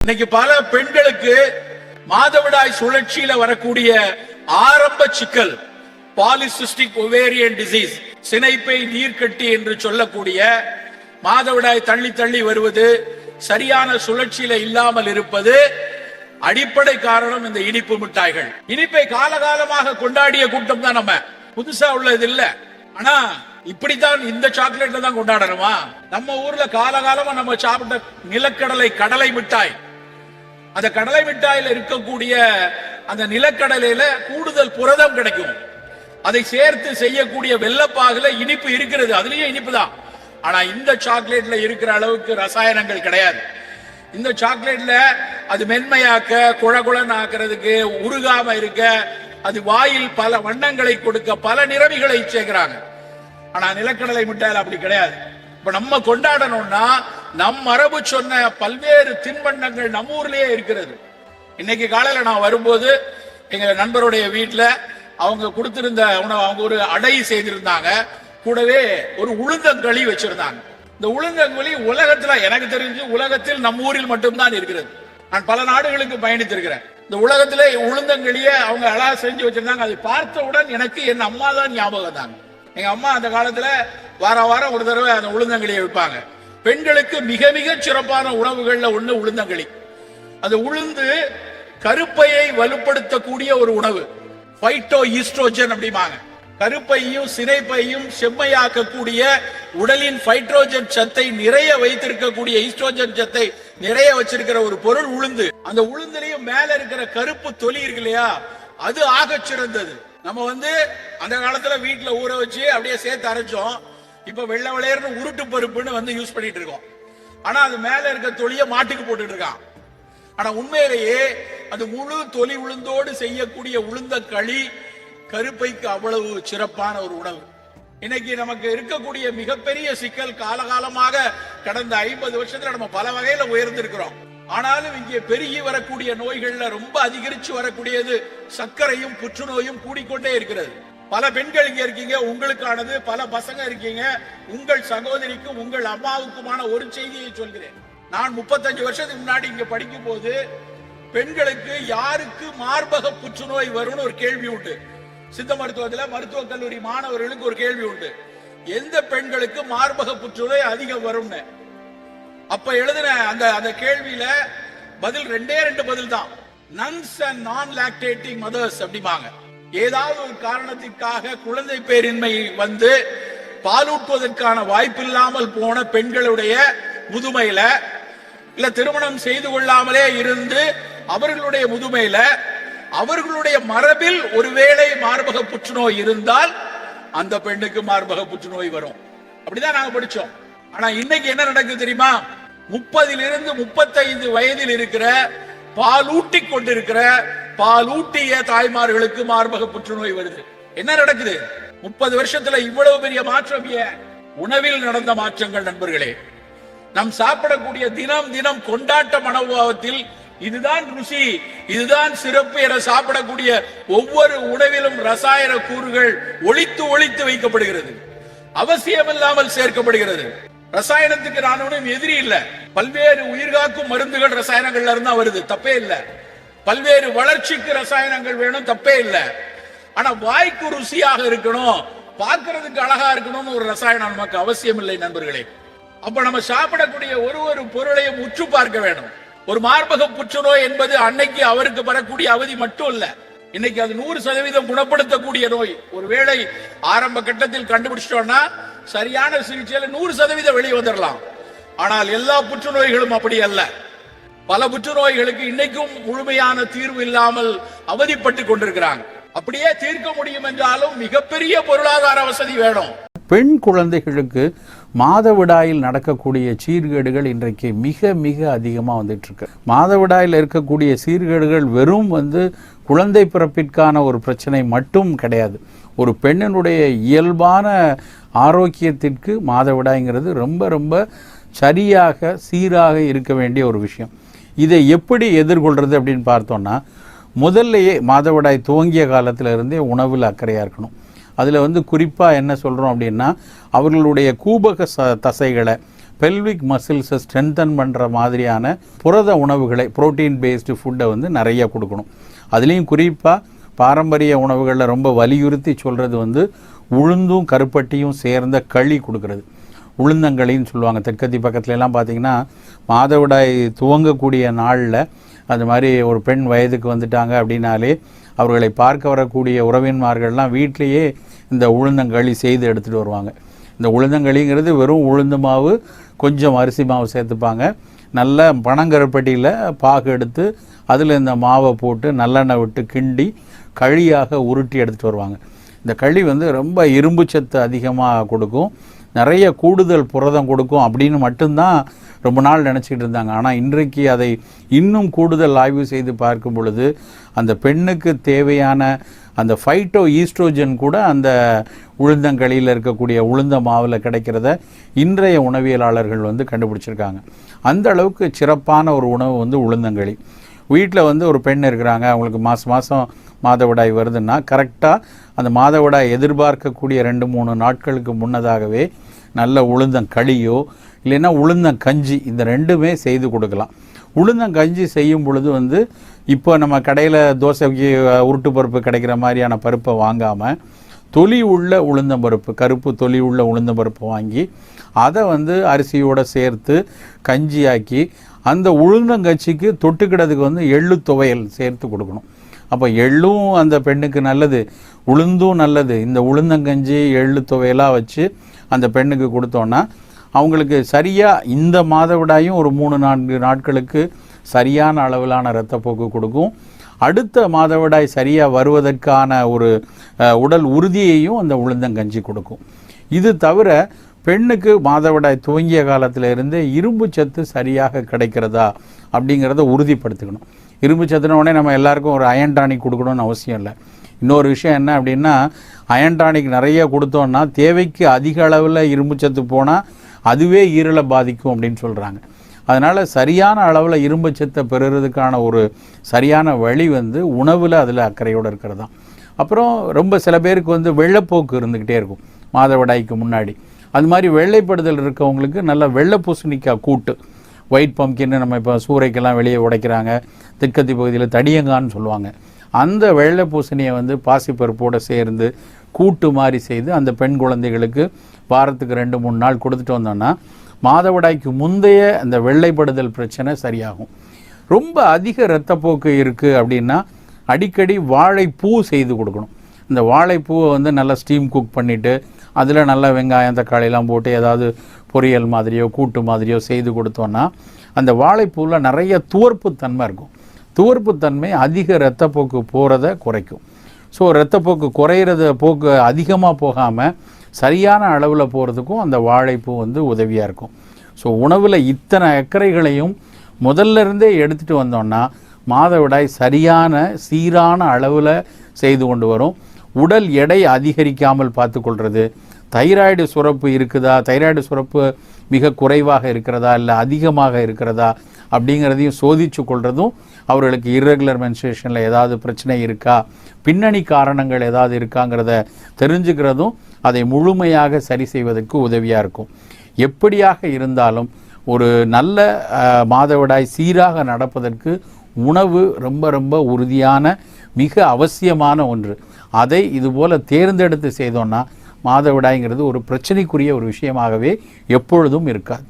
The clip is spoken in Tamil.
இன்னைக்கு பல பெண்களுக்கு மாதவிடாய் சுழற்சியில வரக்கூடிய ஆரம்ப சிக்கல் பாலிசிஸ்டிக் ஒவேரியன் டிசீஸ், சினைப்பை நீர்க்கட்டி என்று சொல்லக்கூடிய மாதவிடாய் தள்ளி தள்ளி வருவது, சரியான சுழற்சியில இல்லாமல் இருப்பது அடிப்படை காரணம் இந்த இனிப்பு மிட்டாய்கள். இனிப்பை காலகாலமாக கொண்டாடிய கூட்டம் தான் நம்ம, புதுசா உள்ளது இல்ல. ஆனா இப்படித்தான் இந்த சாக்லேட்ல தான் கொண்டாடணுமா? நம்ம ஊர்ல காலகாலமா நம்ம சாப்பிட்ட நிலக்கடலை கடலை மிட்டாய், அந்த கடலை மிட்டாயில இருக்கக்கூடிய அந்த நிலக்கடலையில கூடுதல் புரதம் கிடைக்கும். அதை சேர்த்து செய்யக்கூடிய வெள்ளப்பாகுல இனிப்பு இருக்கிறது, அதுலயும் இனிப்பு தான். ஆனா இந்த சாக்லேட்ல இருக்கிற அளவுக்கு ரசாயனங்கள் கிடையாது. இந்த சாக்லேட்ல அது மென்மையாக்க, குழகுழன்னு ஆக்குறதுக்கு, உருகாம இருக்க, அது வாயில் பல வண்ணங்களை கொடுக்க பல நிறமிகளை சேர்க்கிறாங்க. ஆனா நிலக்கடலை மிட்டாயில் அப்படி கிடையாது. இப்ப நம்ம கொண்டாடணும்னா நம் மரபு சொன்ன பல்வேறு தின்பண்டங்கள் நம்ம ஊர்லயே இருக்கிறது. இன்னைக்கு காலையில நான் வரும்போது எங்க நண்பருடைய வீட்டுல அவங்க கொடுத்திருந்த உணவு, அவங்க ஒரு அடை செய்திருந்தாங்க, கூடவே ஒரு உளுந்தங்களி வச்சிருந்தாங்க. இந்த உளுந்தங்களி உலகத்துல எனக்கு தெரிஞ்சு உலகத்தில் நம்ம ஊரில் மட்டும்தான் இருக்கிறது. நான் பல நாடுகளுக்கு பயணித்திருக்கிறேன். இந்த உலகத்திலே உளுந்தங்களிய அவங்க அழகா செஞ்சு வச்சிருந்தாங்க. அதை பார்த்தவுடன் எனக்கு என் அம்மா தான் ஞாபகம் தாங்க. எங்க அம்மா அந்த காலத்துல வாரம் ஒரு தடவை அந்த உளுந்தங்களியை வைப்பாங்க. பெண்களுக்கு மிக மிக சிறப்பான உணவுகள்ல ஒண்ணு உளுந்தங்களி. அது உளுந்து கருப்பையை வலுப்படுத்தக்கூடிய ஒரு உணவு, பைட்டோ ஈஸ்ட்ரோஜன் அப்படிமாங்க. கருப்பையும் சினைப்பையும் செம்மையாக்கக்கூடிய, உடலின் பைட்ரோஜன் சத்தை நிறைய வைத்திருக்கக்கூடிய, ஈஸ்ட்ரோஜன் சத்தை நிறைய வச்சிருக்கிற ஒரு பொருள் உளுந்து. அந்த உளுந்துலயும் மேல இருக்கிற கருப்பு தொலி இருக்கு இல்லையா, அது ஆக சிறந்தது. நம்ம அந்த காலத்துல வீட்டுல ஊற வச்சு அப்படியே சேர்த்து அரைச்சோம். இப்ப வெள்ளை விளையர்னு உருட்டு பருப்புன்னு யூஸ் பண்ணிட்டு இருக்கோம். ஆனா அது மேல இருக்க தொலிய மாட்டுக்கு போட்டுட்டு இருக்கான். ஆனா உண்மையிலேயே அது முழு தொலி உளுந்தோடு செய்யக்கூடிய உளுந்த களி கருப்பைக்கு அவ்வளவு சிறப்பான ஒரு உணவு. இன்னைக்கு நமக்கு இருக்கக்கூடிய மிகப்பெரிய சிக்கல், காலகாலமாக கடந்த 50 வருஷத்துல நம்ம பல வகையில உயர்ந்திருக்கிறோம். ஆனாலும் இங்கே பெருகி வரக்கூடிய நோய்கள்ல ரொம்ப அதிகரிச்சு வரக்கூடியது சர்க்கரையும் புற்றுநோயும் கூடிக்கொண்டே இருக்கிறது. பல பெண்கள் இங்க இருக்கீங்க, உங்களுக்கானது. பல பசங்க இருக்கீங்க, உங்கள் சகோதரிக்கும் உங்கள் அம்மாவுக்குமான ஒரு செய்தியை சொல்கிறேன். நான் 35 வருஷத்துக்கு முன்னாடி இங்க படிக்கும் போது பெண்களுக்கு யாருக்கு மார்பக புற்றுநோய் வரும்னு ஒரு கேள்வி உண்டு. சித்த மருத்துவத்துல மருத்துவக் கல்லூரி மாணவர்களுக்கு ஒரு கேள்வி உண்டு, எந்த பெண்களுக்கு மார்பக புற்றுநோய் அதிகம் வரும்னு. அப்ப எழுதின அந்த கேள்வியில பதில் 2 பதில் தான், நன்ஸ் அண்ட் நான் லாக்டேட்டிங் மதர்ஸ் அப்படிமாங்க. ஏதாவது ஒரு காரணத்திற்காக குழந்தை பேரின்மை பாலூட்டுவதற்கான வாய்ப்பில்லாமல் போன பெண்களுடைய முதுமையில, இல்ல திருமணம் செய்து கொள்ளாமலே இருந்து அவர்களுடைய முதுமையில, அவர்களுடைய மரபில் ஒருவேளை மார்பக புற்றுநோய் இருந்தால் அந்த பெண்ணுக்கு மார்பக புற்றுநோய் வரும். அப்படிதான் நாங்க படிச்சோம். ஆனா இன்னைக்கு என்ன நடக்குது தெரியுமா? 30 to 35 வயதில் இருக்கிற பாலூட்டி கொண்டிருக்கிற பாலூட்டிய தாய்மார்களுக்கு மார்பக புற்றுநோய் வருது. என்ன நடக்குது? 30 வருஷத்துல இவ்வளவு பெரிய மாற்றம் ஏன்? உணவில் நடந்த மாற்றங்கள் நண்பர்களே. நம் சாப்பிடக்கூடிய தினம் தினம் கொண்டாட்ட மனோபாவத்தில் இதுதான் ருசி, இதுதான் சிறப்பு என சாப்பிடக்கூடிய ஒவ்வொரு உணவிலும் ரசாயன கூறுகள் ஒளித்து ஒளித்து வைக்கப்படுகிறது, அவசியமில்லாமல் சேர்க்கப்படுகிறது. ரசாயனத்துக்கு நான் ஒன்றும் எதிரி இல்ல. பல்வேறு உயிர்காக்கும் மருந்துகள் ரசாயனங்கள்ல இருந்தா வருது, தப்பே இல்ல. பல்வேறு வளர்ச்சிக்கு ரசாயனங்கள் வேணும், தப்பே இல்ல. ஆனா வாய்க்கு ருசியாக இருக்கணும், பார்க்கறதுக்கு அழகா இருக்கணும்னு ஒரு ரசாயனம் நமக்கு அவசியம் இல்லை நண்பர்களே. அப்ப நம்ம சாப்பிடக்கூடிய ஒரு பொருளையும் உற்று பார்க்க வேணும். ஒரு மார்பக புற்றுநோய் என்பது அன்னைக்கு அவருக்கு வரக்கூடிய அவதி மட்டும் இல்ல, இன்னைக்கு அது 100% குணப்படுத்தக்கூடிய நோய். ஒருவேளை ஆரம்ப கட்டத்தில் கண்டுபிடிச்சிட்டோம்னா சரியான சிகிச்சையில 100% வெளியே வந்துடலாம். ஆனால் எல்லா புற்றுநோய்களும் அப்படி அல்ல. பல புற்றுநோய்களுக்கு இன்னைக்கும் முழுமையான தீர்வு இல்லாமல் அவதிப்பட்டு கொண்டிருக்கிறாங்க. அப்படியே தீர்க்க முடியும் என்றாலும் மிகப்பெரிய பொருளாதார வசதி வேணும். பெண் குழந்தைகளுக்கு மாதவிடாயில் நடக்கக்கூடிய சீர்கேடுகள் இன்றைக்கு மிக மிக அதிகமாக வந்துட்டு இருக்கு. மாதவிடாயில் இருக்கக்கூடிய சீர்கேடுகள் வெறும் குழந்தை பிறப்பிற்கான ஒரு பிரச்சனை மட்டும் கிடையாது. ஒரு பெண்ணினுடைய இயல்பான ஆரோக்கியத்திற்கு மாதவிடாய்ங்கிறது ரொம்ப ரொம்ப சரியாக சீராக இருக்க வேண்டிய ஒரு விஷயம். இதை எப்படி எதிர்கொள்கிறது அப்படின்னு பார்த்தோன்னா, முதல்லையே மாதவிடாய் துவங்கிய காலத்தில் இருந்தே உணவில் அக்கறையாக இருக்கணும். அதில் குறிப்பாக என்ன சொல்கிறோம் அப்படின்னா, அவர்களுடைய கூபக தசைகளை பெல்விக் மசில்ஸை ஸ்ட்ரென்தன் பண்ணுற மாதிரியான புரத உணவுகளை, புரோட்டீன் பேஸ்டு ஃபுட்டை வந்து நிறைய கொடுக்கணும். அதுலேயும் குறிப்பாக பாரம்பரிய உணவுகளில் ரொம்ப வலியுறுத்தி சொல்கிறது வந்து உளுந்தும் கருப்பட்டியும் சேர்ந்த களி கொடுக்கறது. உளுந்தங்களின்னு சொல்லுவாங்க. தெற்கத்தி பக்கத்துலலாம் பார்த்திங்கன்னா மாதவிடாய் துவங்கக்கூடிய நாளில் அது மாதிரி ஒரு பெண் வயதுக்கு வந்துட்டாங்க அப்படின்னாலே அவர்களை பார்க்க வரக்கூடிய உறவின்மார்கள்லாம் வீட்டிலையே இந்த உளுந்தங்களி செய்து எடுத்துகிட்டு வருவாங்க. இந்த உளுந்தங்களிங்கிறது வெறும் உளுந்து மாவு, கொஞ்சம் அரிசி மாவு சேர்த்துப்பாங்க. நல்ல பனங்கருப்பட்டியில் பாகு எடுத்து அதில் இந்த மாவை போட்டு நல்லெண்ணெய் விட்டு கிண்டி களியாக உருட்டி எடுத்துகிட்டு வருவாங்க. இந்த களி வந்து ரொம்ப இரும்பு சத்து அதிகமாக கொடுக்கும், நிறைய கூடுதல் புரதம் கொடுக்கும் அப்படின்னு மட்டும்தான் ரொம்ப நாள் நினச்சிக்கிட்டு இருந்தாங்க. ஆனால் இன்றைக்கு அதை இன்னும் கூடுதல் ஆய்வு செய்து பார்க்கும் பொழுது அந்த பெண்ணுக்கு தேவையான அந்த ஃபைட்டோ ஈஸ்ட்ரோஜன் கூட அந்த உளுந்தங்களியில் இருக்கக்கூடிய உளுந்த மாவில் கிடைக்கிறத இன்றைய உணவியலாளர்கள் வந்து கண்டுபிடிச்சிருக்காங்க. அந்த அளவுக்கு சிறப்பான ஒரு உணவு வந்து உளுந்தங்களி. வீட்டில் வந்து ஒரு பெண் இருக்கிறாங்க, அவங்களுக்கு மாதம் மாதவிடாய் வருதுன்னா கரெக்டாக அந்த மாதவிடாய் எதிர்பார்க்கக்கூடிய 2-3 நாட்களுக்கு முன்னதாகவே நல்ல உளுந்தங்களியோ இல்லைன்னா உளுந்தங்கஞ்சி, இந்த ரெண்டுமே செய்து கொடுக்கலாம். உளுந்தங்கஞ்சி செய்யும் பொழுது வந்து இப்போ நம்ம கடையில் தோசைக்கு உருட்டு பருப்பு கிடைக்கிற மாதிரியான பருப்பை வாங்காமல் தொலி உள்ள உளுந்தம்பருப்பு, கருப்பு தொலி உள்ள உளுந்தம்பருப்பு வாங்கி அதை வந்து அரிசியோடு சேர்த்து கஞ்சியாக்கி அந்த உளுந்தங்கஞ்சிக்கு தொட்டுக்கிடதுக்கு வந்து எள்ளு துவையல் சேர்த்து கொடுக்கணும். அப்போ எள்ளும் அந்த பெண்ணுக்கு நல்லது, உளுந்தும் நல்லது. இந்த உளுந்தங்கஞ்சி எள்ளு துவையலாக வச்சு அந்த பெண்ணுக்கு கொடுத்தோன்னா அவங்களுக்கு சரியாக இந்த மாதவிடாயும் ஒரு 3-4 நாட்களுக்கு சரியான அளவிலான இரத்தப்போக்கு கொடுக்கும். அடுத்த மாதவிடாய் சரியாக வருவதற்கான ஒரு உடல் உறுதியையும் அந்த உளுந்தங்கஞ்சி கொடுக்கும். இது தவிர பெண்ணுக்கு மாதவிடாய் துவங்கிய காலத்திலிருந்தே இரும்பு சத்து சரியாக கிடைக்கிறதா அப்படிங்கிறத உறுதிப்படுத்திக்கணும். இரும்பு சத்துன உடனே நம்ம எல்லாருக்கும் ஒரு அயன் டானிக் கொடுக்கணும்னு அவசியம் இல்லை. இன்னொரு விஷயம் என்ன அப்படின்னா, அயன் டானிக் நிறைய கொடுத்தோன்னா தேவைக்கு அதிக அளவில் இரும்பு சத்து போனால் அதுவே ஈரலை பாதிக்கும் அப்படின்னு சொல்கிறாங்க. அதனால் சரியான அளவில் இரும்பு சத்தை பெறுறதுக்கான ஒரு சரியான வழி வந்து உணவில் அதில் அக்கறையோடு இருக்கிறது தான். அப்புறம் ரொம்ப சில பேருக்கு வந்து வெள்ளைப்போக்கு இருந்துக்கிட்டே இருக்கும் மாதவிடாய்க்கு முன்னாடி. அது மாதிரி வெள்ளைப்படுதல் இருக்கவங்களுக்கு நல்ல வெள்ளை பூசணிக்காய் கூட்டு, ஒயிட் பம்கின்னு நம்ம இப்போ சூறைக்கெல்லாம் வெளியே உடைக்கிறாங்க, தெற்கத்தி பகுதியில் தடியங்கான்னு சொல்லுவாங்க. அந்த வெள்ளை பூசணியை வந்து பாசிப்பருப்போடு சேர்ந்து கூட்டு மாதிரி செய்து அந்த பெண் குழந்தைகளுக்கு வாரத்துக்கு 2-3 நாள் கொடுத்துட்டு வந்தோன்னா மாதவிடாய்க்கு முந்தைய அந்த வெள்ளைப்படுதல் பிரச்சனை சரியாகும். ரொம்ப அதிக இரத்தப்போக்கு இருக்குது அப்படின்னா அடிக்கடி வாழைப்பூ செய்து கொடுக்கணும். இந்த வாழைப்பூவை வந்து நல்லா ஸ்டீம் குக் பண்ணிவிட்டு அதில் நல்லா வெங்காயம் தக்காளிலாம் போட்டு ஏதாவது பொரியல் மாதிரியோ கூட்டு மாதிரியோ செய்து கொடுத்தோன்னா அந்த வாழைப்பூவில் நிறைய துவர்ப்பு தன்மை இருக்கும். துவர்ப்பு தன்மை அதிக இரத்தப்போக்கு போகிறத குறைக்கும். ஸோ இரத்தப்போக்கு குறையிறத போக்கு அதிகமாக போகாமல் சரியான அளவில் போகிறதுக்கும் அந்த வாழைப்பூ வந்து உதவியாக இருக்கும். ஸோ உணவில் இத்தனை அக்கறைகளையும் முதல்ல இருந்தே எடுத்துகிட்டு வந்தோன்னா மாதவிடாய் சரியான சீரான அளவில் செய்து கொண்டு வரும். உடல் எடை அதிகரிக்காமல் பார்த்துக்கொள்வது, தைராய்டு சுரப்பு இருக்குதா, தைராய்டு சுரப்பு மிக குறைவாக இருக்கிறதா இல்லை அதிகமாக இருக்கிறதா அப்படிங்கிறதையும் சோதித்து கொள்வதும், அவர்களுக்கு இர்ரெகுலர் மென்ஸ்ட்ரேஷனில் ஏதாவது பிரச்சனை இருக்கா, பின்னணி காரணங்கள் ஏதாவது இருக்காங்கிறத தெரிஞ்சுக்கிறதும் அதை முழுமையாக சரி செய்வதற்கு உதவியாக இருக்கும். எப்படியாக இருந்தாலும் ஒரு நல்ல மாதவிடாய் சீராக நடப்பதற்கு உணவு ரொம்ப ரொம்ப உறுதியான மிக அவசியமான ஒன்று. அதை இதுபோல் தேர்ந்தெடுத்து செய்தோன்னா மாதவிடாய்ங்கிறது ஒரு பிரச்சனைக்குரிய ஒரு விஷயமாகவே எப்பொழுதும் இருக்காது.